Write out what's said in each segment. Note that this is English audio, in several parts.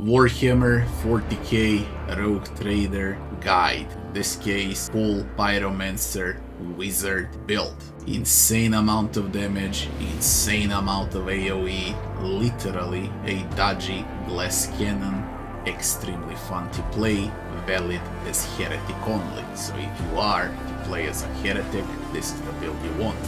Warhammer 40K Rogue Trader Guide. In this case, full Pyromancer Wizard build. Insane amount of damage, insane amount of AoE, literally a dodgy glass cannon, extremely fun to play, valid as Heretic only. So if you are to play as a Heretic, this is the build you want.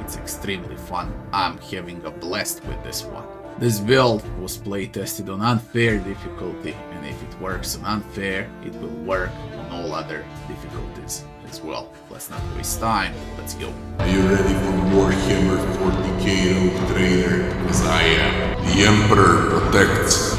It's extremely fun. I'm having a blast with this one. This build was playtested on unfair difficulty, and if it works on unfair, it will work on all other difficulties as well. Let's not waste time, let's go. Are you ready for Warhammer 40K Rogue Trader? Because I am. The Emperor protects.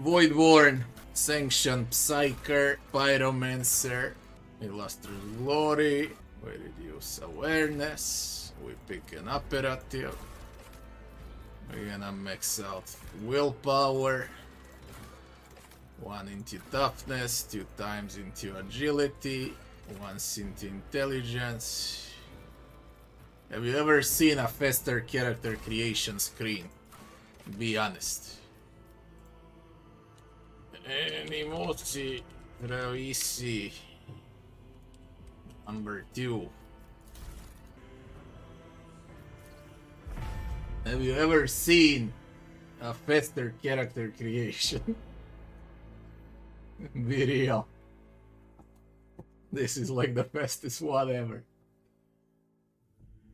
Voidborn, Sanctioned Psyker, Pyromancer, Illustrious Glory, we reduce awareness, we pick an Operative, we're gonna max out willpower, 1 into toughness, 2 times into agility, 1 into intelligence. Have you ever seen a faster character creation screen? Be honest. Emoji, easy. Number 2. Have you ever seen a faster character creation? Be real. This is like the fastest one ever.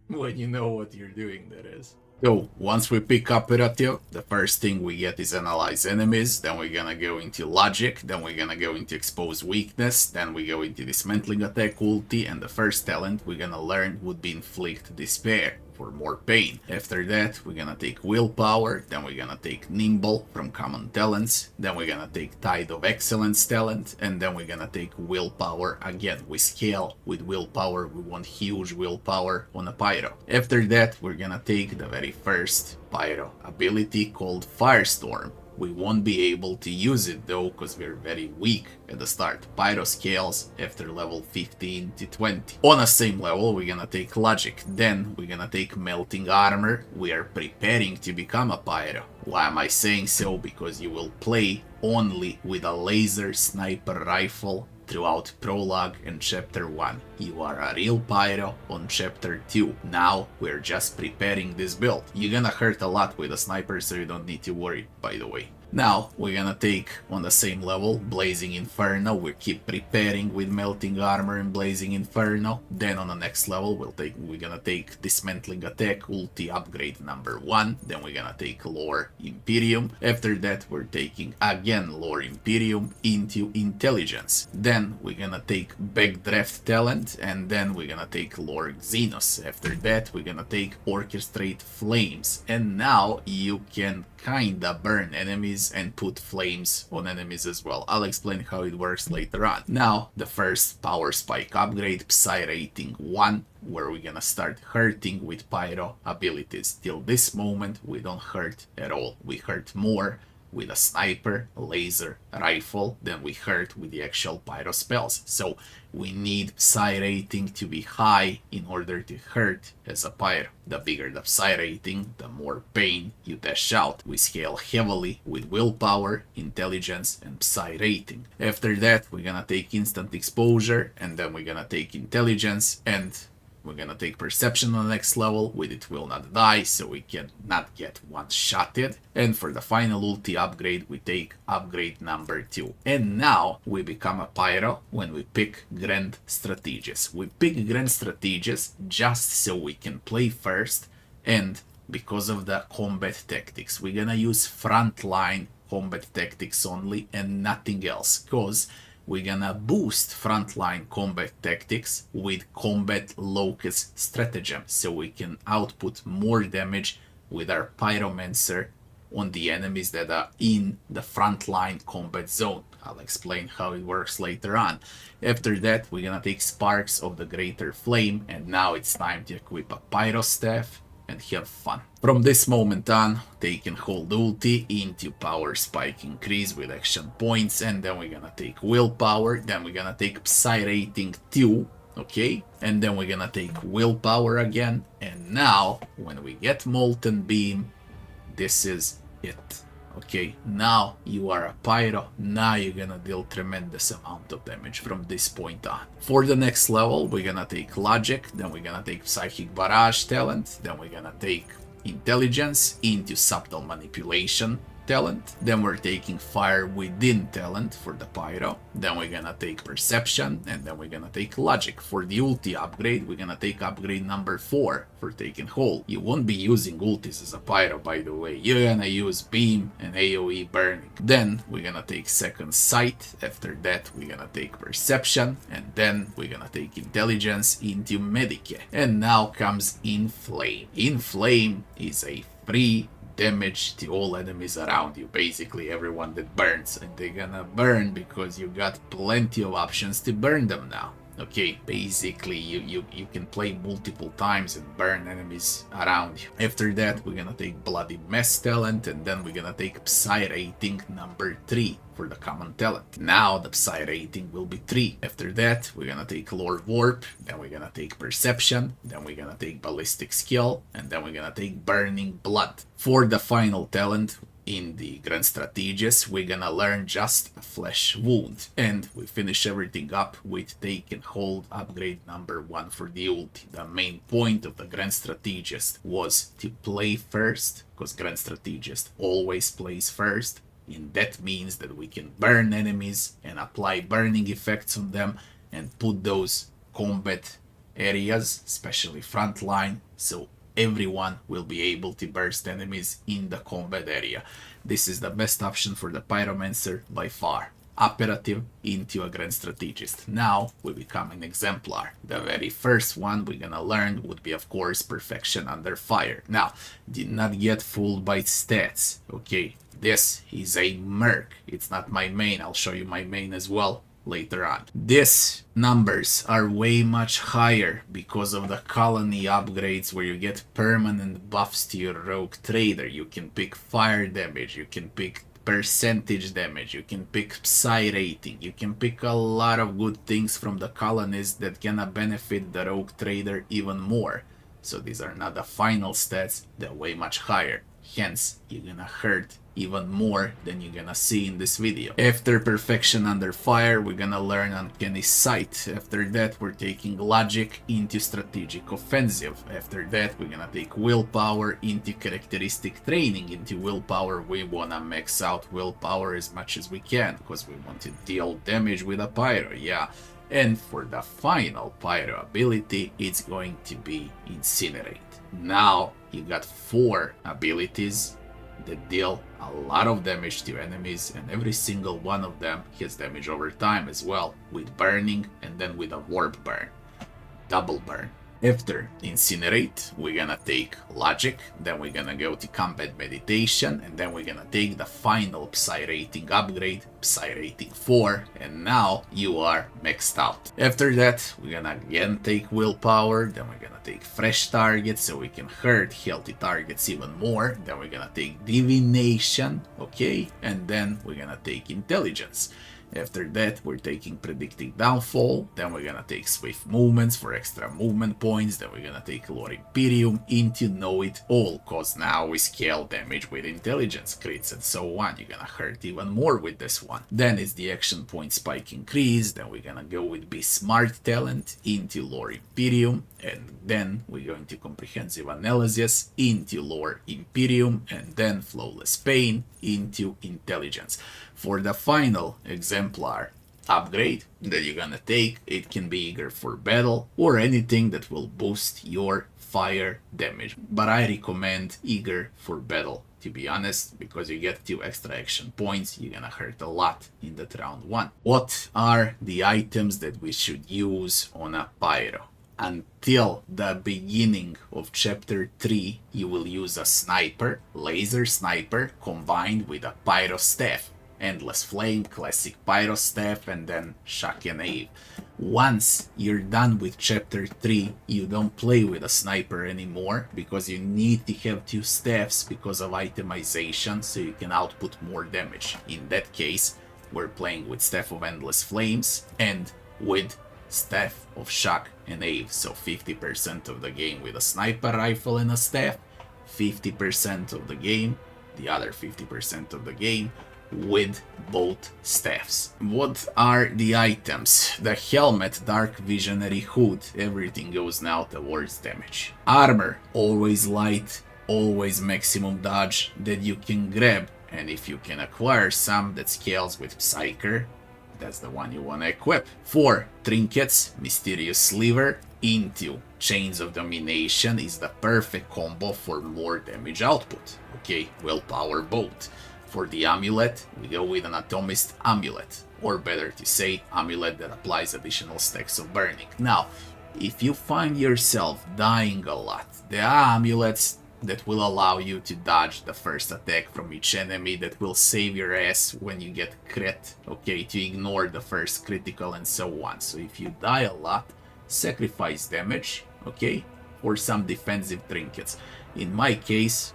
When you know what you're doing, that is. So, once we pick Operative, the first thing we get is Analyze Enemies, then we're gonna go into Logic, then we're gonna go into Expose Weakness, then we go into Dismantling Attack ulti, and the first talent we're gonna learn would be Inflict Despair, for more pain. After that, we're gonna take Willpower, then we're gonna take Nimble from common talents, then we're gonna take Tide of Excellence talent, and then we're gonna take Willpower again. We scale with Willpower, we want huge Willpower on a Pyro. After that, we're gonna take the very first Pyro ability called Firestorm. We won't be able to use it though, because we're very weak at the start. Pyro scales after level 15 to 20. On the same level, we're gonna take Logic. Then we're gonna take Melting Armor. We are preparing to become a Pyro. Why am I saying so? Because you will play only with a laser sniper rifle throughout Prologue and Chapter 1. You are a real Pyro on Chapter 2. Now we're just preparing this build. You're gonna hurt a lot with a sniper, so you don't need to worry, by the way. Now we're gonna take on the same level Blazing Inferno. We keep preparing with Melting Armor and Blazing Inferno. Then on the next level we're gonna take Dismantling Attack ulti upgrade number 1. Then we're gonna take Lore Imperium. After that we're taking again Lore Imperium into Intelligence. Then we're gonna take Backdraft talent, and then we're gonna take Lore Xenos. After that we're gonna take Orchestrate Flames. And now you can kinda burn enemies and put flames on enemies as well. I'll explain how it works later on. Now, the first power spike upgrade, Psy rating 1, where we're gonna start hurting with Pyro abilities. Till this moment, we don't hurt at all. We hurt more with a sniper, laser, rifle than we hurt with the actual Pyro spells. So we need Psy rating to be high in order to hurt as a Pyro. The bigger the Psy rating, the more pain you dash out. We scale heavily with Willpower, Intelligence, and Psy rating. After that, we're gonna take Instant Exposure, and then we're gonna take Intelligence, and we're gonna take Perception on the next level. With it will not die, so we can not get one-shotted. And for the final ulti upgrade, we take upgrade number 2. And now we become a Pyro when we pick Grand Strategist. We pick Grand Strategist just so we can play first, and because of the combat tactics. We're gonna use frontline combat tactics only and nothing else, because we're gonna boost frontline combat tactics with combat locus stratagem, so we can output more damage with our Pyromancer on the enemies that are in the frontline combat zone. I'll explain how it works later on. After that, we're gonna take Sparks of the Greater Flame, and now it's time to equip a Pyro Staff, and have fun. From this moment on, they can hold ulti into power spike increase with action points, and then we're gonna take willpower, then we're gonna take Psy rating 2, okay, and then we're gonna take willpower again, and now when we get Molten Beam, this is it. Okay, now you are a Pyro, now you're gonna deal tremendous amount of damage from this point on. For the next level, we're gonna take Logic, then we're gonna take Psychic Barrage talent, then we're gonna take Intelligence into Subtle Manipulation talent, then we're taking Fire Within talent for the Pyro, then we're gonna take Perception, and then we're gonna take Logic. For the ulti upgrade, we're gonna take upgrade number 4 for taking Hold. You won't be using ultis as a Pyro, by the way, you're gonna use Beam and AoE Burning. Then we're gonna take Second Sight, after that we're gonna take Perception, and then we're gonna take Intelligence into Medicae. And now comes Inflame. Inflame is a free damage to all enemies around you, basically everyone that burns, and they're gonna burn because you got plenty of options to burn them now. Okay, basically you can play multiple times and burn enemies around you. After that, we're gonna take Bloody Mess talent, and then we're gonna take Psy rating number 3 for the common talent. Now the Psy rating will be 3. After that, we're gonna take Lore Warp, then we're gonna take Perception, then we're gonna take Ballistic Skill, and then we're gonna take Burning Blood. For the final talent, in the Grand Strategist, we're gonna learn just a Flesh Wound, and we finish everything up with Take and Hold upgrade number 1 for the ulti. The main point of the Grand Strategist was to play first, because Grand Strategist always plays first, and that means that we can burn enemies and apply burning effects on them and put those combat areas, especially frontline, so everyone will be able to burst enemies in the combat area. This is the best option for the Pyromancer by far. Operative into a Grand Strategist. Now we become an Exemplar. The very first one we're gonna learn would be, of course, Perfection Under Fire. Now, do not get fooled by stats, okay? This is a Merc. It's not my main. I'll show you my main as well later on. These numbers are way much higher because of the colony upgrades where you get permanent buffs to your rogue trader. You can pick fire damage, you can pick percentage damage, you can pick Psy rating, you can pick a lot of good things from the colonies that gonna benefit the rogue trader even more. So these are not the final stats, they're way much higher. Hence, you're gonna hurt even more than you're gonna see in this video. After Perfection Under Fire, we're gonna learn Uncanny Sight. After that, we're taking Logic into Strategic Offensive. After that, we're gonna take Willpower into Characteristic Training. Into Willpower, we wanna max out Willpower as much as we can, because we want to deal damage with a Pyro, yeah. And for the final Pyro ability, it's going to be Incinerate. Now, you got 4 abilities that deal a lot of damage to enemies, and every single one of them has damage over time as well, with burning and then with a warp burn, double burn. After Incinerate, we're gonna take Logic, then we're gonna go to Combat Meditation, and then we're gonna take the final Psy rating upgrade, Psy rating 4, and now you are maxed out. After that, we're gonna again take Willpower, then we're gonna take Fresh Targets so we can hurt healthy targets even more, then we're gonna take Divination, okay, and then we're gonna take Intelligence. After that, we're taking Predicting Downfall, then we're gonna take Swift Movements for extra movement points, then we're gonna take Lore Imperium into Know It All, cause now we scale damage with Intelligence, crits and so on, you're gonna hurt even more with this one. Then it's the Action Point Spike Increase, then we're gonna go with Be Smart talent into Lore Imperium, and then we're going to Comprehensive Analysis into Lore Imperium, and then Flawless Pain into Intelligence. For the final Exemplar upgrade that you're gonna take, it can be Eager for Battle or anything that will boost your fire damage. But I recommend Eager for Battle, to be honest, because you get 2 extra action points, you're gonna hurt a lot in that round 1. What are the items that we should use on a Pyro? Until the beginning of chapter 3, you will use a sniper, laser sniper, combined with a Pyro staff. Endless Flame, Classic Pyro Staff, and then Shock and Ave. Once you're done with Chapter 3, you don't play with a sniper anymore, because you need to have 2 staffs because of itemization, so you can output more damage. In that case, we're playing with Staff of Endless Flames and with Staff of Shock and Ave, so 50% of the game with a sniper rifle and a staff, 50% of the game, the other 50% of the game, with both staffs. What are the items? The helmet, dark visionary hood, everything goes now towards damage. Armor, always light, always maximum dodge that you can grab, and if you can acquire some that scales with Psyker, that's the one you want to equip. 4 trinkets, mysterious sliver into chains of domination is the perfect combo for more damage output. Okay, willpower both. For the amulet, we go with an atomist amulet, or better to say, amulet that applies additional stacks of burning. Now, if you find yourself dying a lot, there are amulets that will allow you to dodge the first attack from each enemy, that will save your ass when you get crit, okay, to ignore the first critical and so on. So if you die a lot, sacrifice damage, okay, for some defensive trinkets. In my case,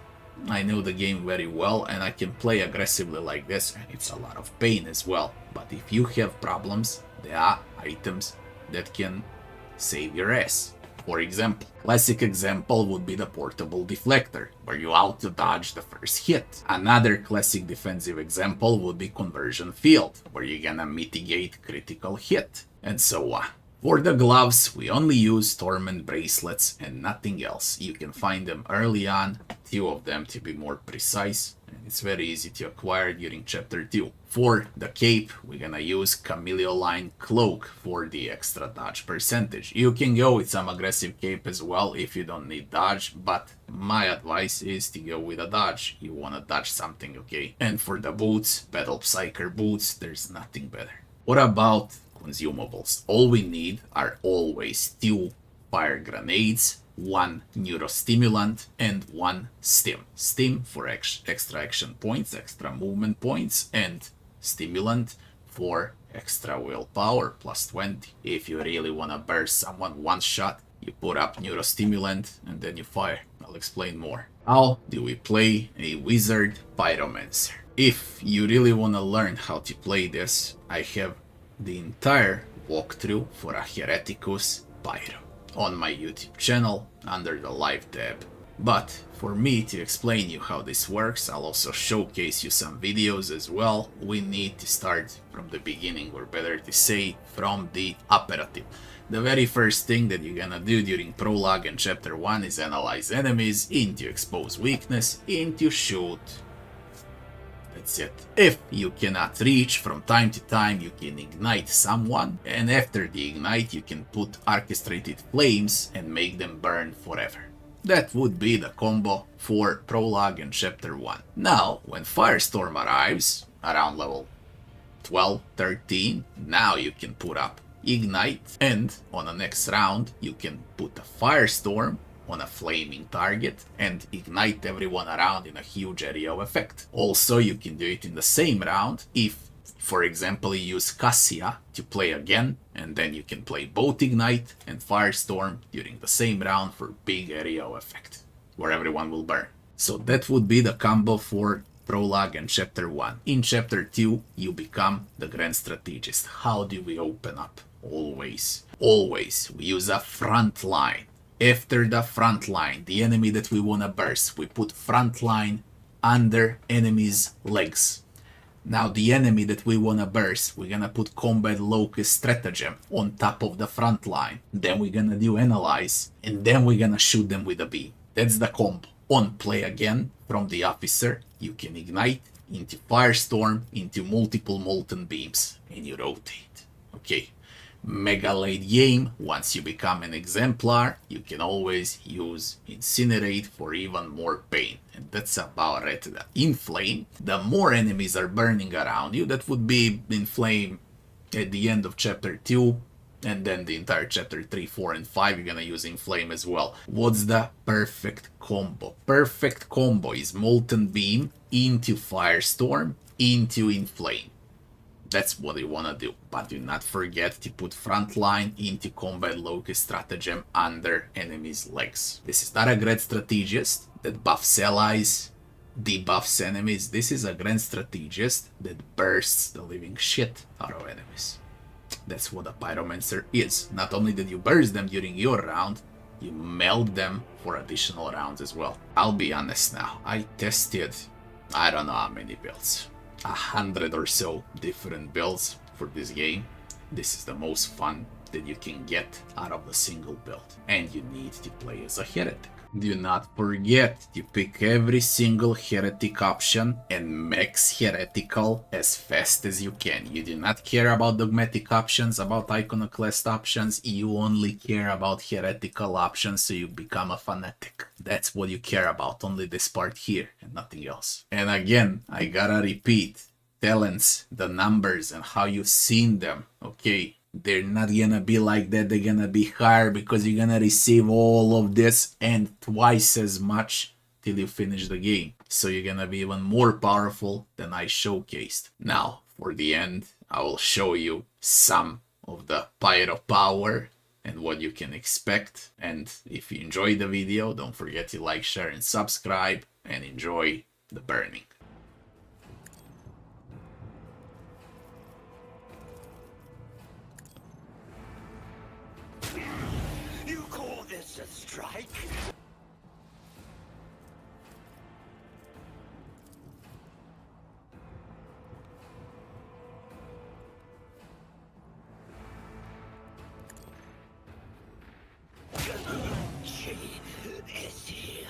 I know the game very well and I can play aggressively like this, and it's a lot of pain as well. But if you have problems, there are items that can save your ass. For example, classic example would be the portable deflector, where you auto-dodge the first hit. Another classic defensive example would be conversion field, where you're gonna mitigate critical hit, and so on. For the gloves, we only use torment bracelets and nothing else. You can find them early on, 2 of them to be more precise, and it's very easy to acquire during Chapter 2. For the cape, we're gonna use Chameleoline Cloak for the extra dodge percentage. You can go with some aggressive cape as well if you don't need dodge, but my advice is to go with a dodge. You wanna dodge something, okay? And for the boots, Battle Psyker boots, there's nothing better. What about consumables? All we need are always 2 fire grenades, 1 neurostimulant, and 1 stim. Stim for extra action points, extra movement points, and stimulant for extra willpower, plus 20. If you really want to burst someone one shot, you put up neurostimulant and then you fire. I'll explain more. How do we play a Wizard Pyromancer? If you really want to learn how to play this, I have the entire walkthrough for a Hereticus Pyro on my YouTube channel under the live tab. But for me to explain you how this works, I'll also showcase you some videos as well. We need to start from the beginning, or better to say, from the operative. The very first thing that you're gonna do during prologue and chapter 1 is analyze enemies, into expose weakness, into shoot. That's it. If you cannot reach, from time to time you can ignite someone, and after the ignite you can put orchestrated flames and make them burn forever. That would be the combo for prologue and chapter 1. Now, when Firestorm arrives, around level 12, 13, now you can put up ignite, and on the next round you can put a Firestorm on a flaming target and ignite everyone around in a huge area of effect. Also, you can do it in the same round if, for example, you use Cassia to play again, and then you can play both Ignite and Firestorm during the same round for big area of effect, where everyone will burn. So that would be the combo for Prologue and Chapter 1. In Chapter 2, you become the Grand Strategist. How do we open up? Always we use a front line. After the front line, the enemy that we wanna burst, we put front line under enemy's legs. Now the enemy that we wanna burst, we're gonna put Combat Locust Stratagem on top of the front line. Then we're gonna do Analyze, and then we're gonna shoot them with a beam. That's the combo. On play again, from the officer, you can ignite into Firestorm, into multiple Molten Beams, and you rotate. Okay. Mega late game, once you become an Exemplar, you can always use Incinerate for even more pain. And that's about it. In Flame, the more enemies are burning around you, that would be in Flame at the end of Chapter 2, and then the entire Chapter 3, 4, and 5 you're gonna use in Flame as well. What's the perfect combo? Perfect combo is Molten Beam into Firestorm, into inflame. That's what you wanna do, but do not forget to put frontline into combat locus stratagem under enemies' legs. This is not a Grand Strategist that buffs allies, debuffs enemies. This is a Grand Strategist that bursts the living shit out of enemies. That's what a Pyromancer is. Not only did you burst them during your round, you meld them for additional rounds as well. I'll be honest now, I tested, I don't know how many builds. 100 or so different builds for this game. This is the most fun that you can get out of a single build, and you need to play as a heretic. Do not forget to pick every single heretic option and max heretical as fast as you can. You do not care about dogmatic options, about iconoclast options, you only care about heretical options so you become a fanatic. That's what you care about, only this part here and nothing else. And again, I gotta repeat, talents, the numbers and how you've seen them, okay? They're not gonna be like that, they're gonna be higher because you're gonna receive all of this and twice as much till you finish the game. So you're gonna be even more powerful than I showcased. Now, for the end, I will show you some of the Pyro power and what you can expect. And if you enjoyed the video, don't forget to like, share and subscribe, and enjoy the burning. You call this a strike? She is here.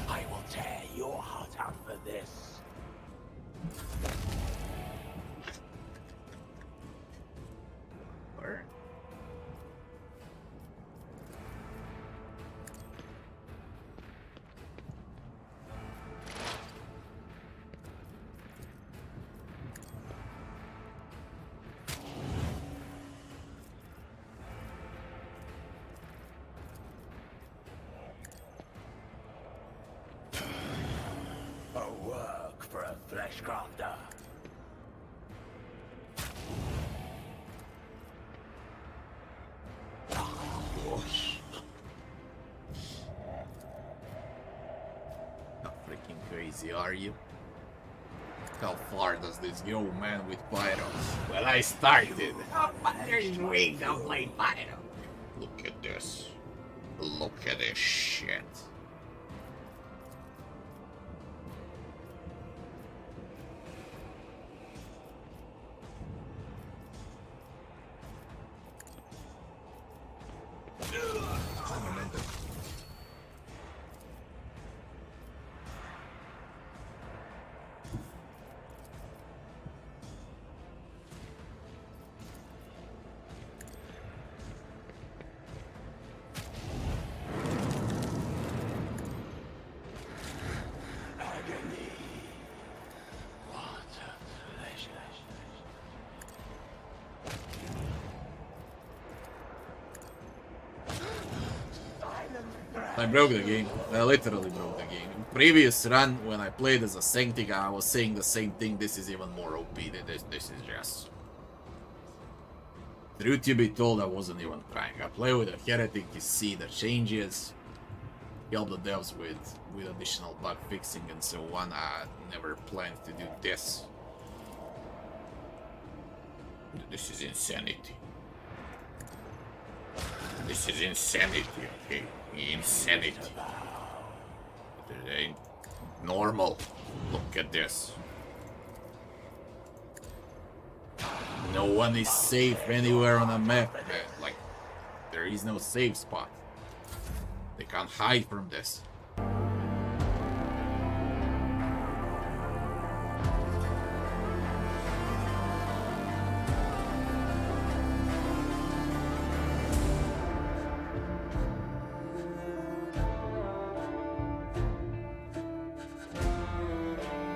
I will tear your heart out for this. Burn. A work for a flesh crafter. How freaking crazy are you? How far does this go, man, with Pyro? Well, I started. There's ways to play Pyro. Look at this. Look at this shit. Agony. What a pleasure. I broke the game. I literally broke the game. In previous run, when I played as a Sanctic, I was saying the same thing. This is even more OP than this. This is just... Truth to be told, I wasn't even trying. I play with a Heretic to see the changes, help the devs with additional bug fixing and so on. I never planned to do this. This is insanity. This is insanity, okay? Insanity. It ain't normal. Look at this. No one is safe anywhere on the map, man. Like, there is no safe spot. They can't hide from this.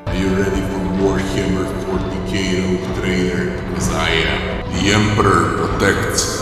Are you ready for Warhammer 40K? rogue trader, because I am. The Emperor protects